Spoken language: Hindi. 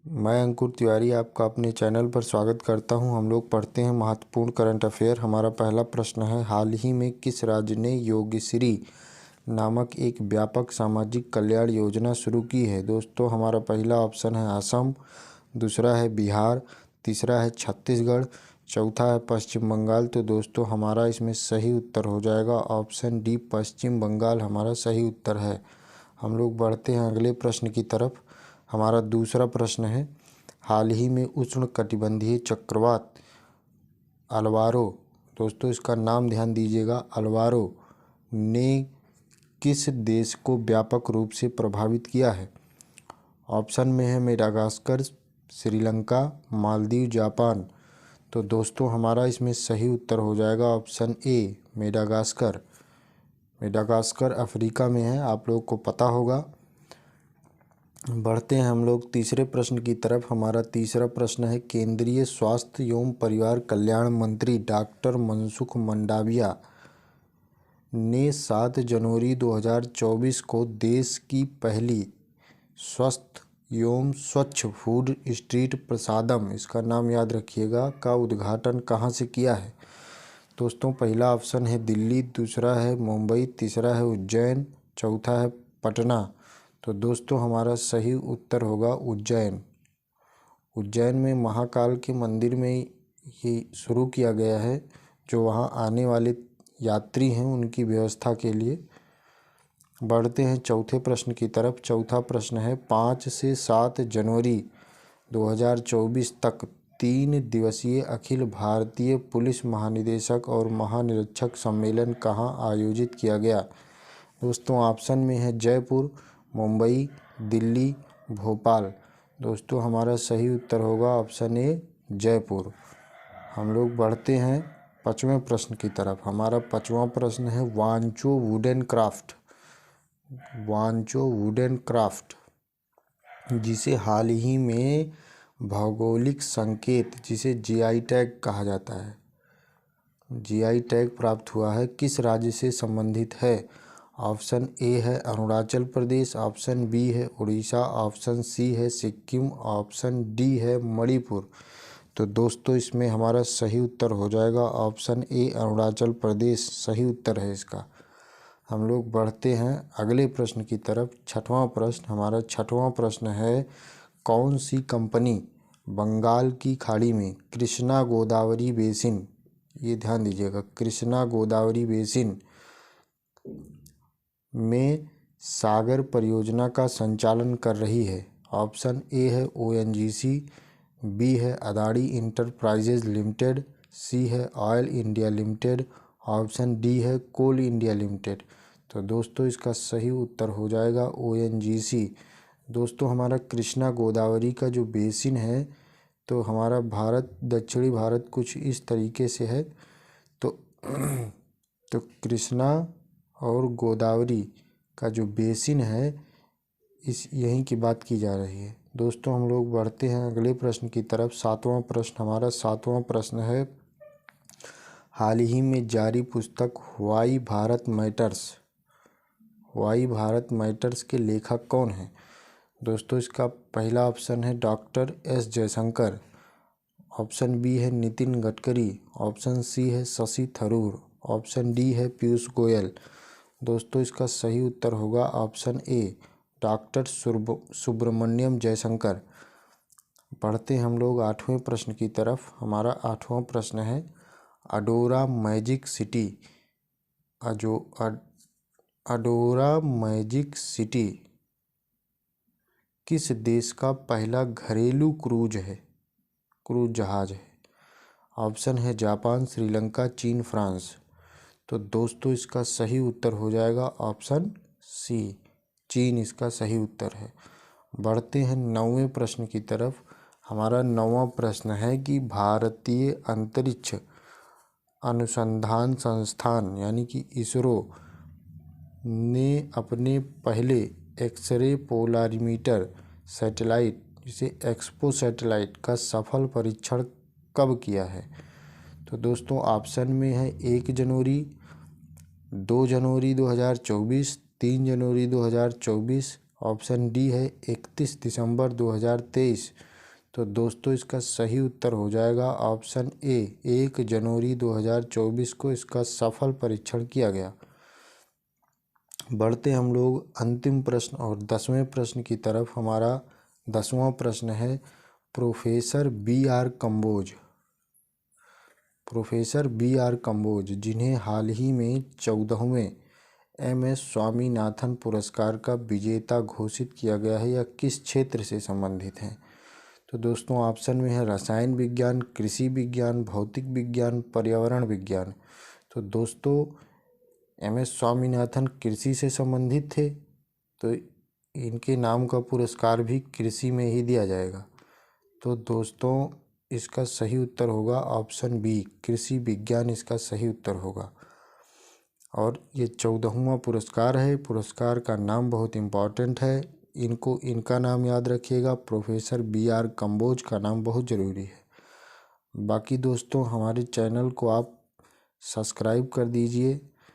मैं अंकुर तिवारी आपका अपने चैनल पर स्वागत करता हूं। हम लोग पढ़ते हैं महत्वपूर्ण करंट अफेयर। हमारा पहला प्रश्न है, हाल ही में किस राज्य ने योगश्री नामक एक व्यापक सामाजिक कल्याण योजना शुरू की है? दोस्तों, हमारा पहला ऑप्शन है असम, दूसरा है बिहार, तीसरा है छत्तीसगढ़, चौथा है पश्चिम बंगाल। तो दोस्तों, हमारा इसमें सही उत्तर हो जाएगा ऑप्शन डी, पश्चिम बंगाल हमारा सही उत्तर है। हम लोग बढ़ते हैं अगले प्रश्न की तरफ। हमारा दूसरा प्रश्न है, हाल ही में उष्णकटिबंधीय चक्रवात अल्वारो, दोस्तों इसका नाम ध्यान दीजिएगा, अल्वारो ने किस देश को व्यापक रूप से प्रभावित किया है? ऑप्शन में है मेडागास्कर, श्रीलंका, मालदीव, जापान। तो दोस्तों, हमारा इसमें सही उत्तर हो जाएगा option A, Madagascar. Madagascar Africa में है, आप लोग को पता होगा। बढ़ते हैं हम लोग तीसरे प्रश्न की तरफ। हमारा तीसरा प्रश्न है, केंद्रीय स्वास्थ्य एवं परिवार कल्याण मंत्री डॉक्टर मनसुख मंडाविया ने 7 जनवरी 2024 को देश की पहली स्वस्थ एवं स्वच्छ फूड स्ट्रीट प्रसादम, इसका नाम याद रखिएगा, का उद्घाटन कहाँ से किया है? दोस्तों, पहला ऑप्शन है दिल्ली, दूसरा है मुंबई, तीसरा है उज्जैन, चौथा है पटना। तो दोस्तों, हमारा सही उत्तर होगा उज्जैन। उज्जैन में महाकाल के मंदिर में ये शुरू किया गया है, जो वहाँ आने वाले यात्री हैं उनकी व्यवस्था के लिए। बढ़ते हैं चौथे प्रश्न की तरफ। चौथा प्रश्न है, 5 से 7 जनवरी 2024 तक 3 दिवसीय अखिल भारतीय पुलिस महानिदेशक और महानिरीक्षक सम्मेलन कहाँ आयोजित किया गया? दोस्तों, ऑप्शन में है जयपुर, मुंबई, दिल्ली, भोपाल। दोस्तों, हमारा सही उत्तर होगा ऑप्शन ए, जयपुर। हम लोग बढ़ते हैं पाँचवें प्रश्न की तरफ। हमारा पाँचवा प्रश्न है, Wancho wooden craft, Wancho wooden craft जिसे हाल ही में भौगोलिक संकेत, जिसे जीआई टैग कहा जाता है, जीआई टैग प्राप्त हुआ है, किस राज्य से संबंधित है? ऑप्शन ए है अरुणाचल प्रदेश, ऑप्शन बी है उड़ीसा, ऑप्शन सी है सिक्किम, ऑप्शन डी है मणिपुर। तो दोस्तों, इसमें हमारा सही उत्तर हो जाएगा ऑप्शन ए, अरुणाचल प्रदेश सही उत्तर है इसका। हम लोग बढ़ते हैं अगले प्रश्न की तरफ। छठवां प्रश्न, हमारा छठवां प्रश्न है, कौन सी कंपनी बंगाल की खाड़ी में कृष्णा गोदावरी बेसिन, ये ध्यान दीजिएगा, कृष्णा गोदावरी बेसिन में सागर परियोजना का संचालन कर रही है? ऑप्शन ए है ओएनजीसी, बी है अदानी इंटरप्राइजेज लिमिटेड, सी है oil India limited, option D है कोल इंडिया लिमिटेड। तो दोस्तों, इसका सही उत्तर हो जाएगा ओएनजीसी। दोस्तों, हमारा कृष्णा गोदावरी का जो बेसिन है, तो हमारा भारत, दक्षिणी भारत कुछ इस तरीके से है। तो कृष्णा और गोदावरी का जो बेसिन है, इस यहीं की बात की जा रही है। दोस्तों, हम लोग बढ़ते हैं अगले प्रश्न की तरफ। सातवां प्रश्न, हमारा सातवां प्रश्न है, हाल ही में जारी पुस्तक why Bharat matters, why Bharat matters के लेखक कौन हैं? दोस्तों, इसका पहला ऑप्शन है doctor S Jaishankar, option B है नितिन गडकरी, ऑप्शन सी है शशि थरूर, ऑप्शन डी है पीयूष गोयल। दोस्तों, इसका सही उत्तर होगा option A, doctor Subrahmanyam Jaishankar. पढ़ते हम लोग आठवें प्रश्न की तरफ। हमारा आठवां प्रश्न है, अडोरा मैजिक सिटी, अडोरा मैजिक सिटी किस देश का पहला घरेलू क्रूज जहाज है? ऑप्शन है जापान, श्रीलंका, चीन, फ्रांस। तो दोस्तों, इसका सही उत्तर हो जाएगा ऑप्शन सी, चीन इसका सही उत्तर है। बढ़ते हैं नौवें प्रश्न की तरफ। हमारा नौवां प्रश्न है कि भारतीय अंतरिक्ष अनुसंधान संस्थान यानी कि इसरो ने अपने पहले एक्सरे पोलारिमीटर सैटेलाइट, जिसे एक्सपो सैटेलाइट का सफल परीक्षण कब किया है? तो दोस्तों, ऑप्शन में है 1 जनवरी, 2 जनवरी 2024, 3 जनवरी 2024, ऑप्शन डी है 31 दिसंबर 2023। तो दोस्तों इसका सही उत्तर हो जाएगा ऑप्शन ए, 1 जनवरी 2024 को इसका सफल परीक्षण किया गया। बढ़ते हम लोग अंतिम प्रश्न और 10वें प्रश्न की तरफ। हमारा 10वां प्रश्न है professor B.R. Kamboj. Professor B.R. Kamboj, जिन्हें हाल ही में 14वें M.S. स्वामीनाथन पुरस्कार का विजेता घोषित किया गया है, यह किस क्षेत्र से संबंधित हैं? तो दोस्तों ऑप्शन में है रसायन विज्ञान, कृषि विज्ञान, भौतिक विज्ञान, पर्यावरण विज्ञान। तो दोस्तों M.S. स्वामीनाथन कृषि से संबंधित थे, तो इनके नाम का पुरस्कार भी कृषि में ही दिया जाएगा। तो दोस्तों इसका सही उत्तर होगा ऑप्शन बी, कृषि विज्ञान इसका सही उत्तर होगा। और ये 14वां पुरस्कार है। पुरस्कार का नाम बहुत इम्पॉर्टेंट है, इनका नाम याद रखिएगा। Professor B.R. कम्बोज का नाम बहुत ज़रूरी है। बाकी दोस्तों हमारे चैनल को आप सब्सक्राइब कर दीजिए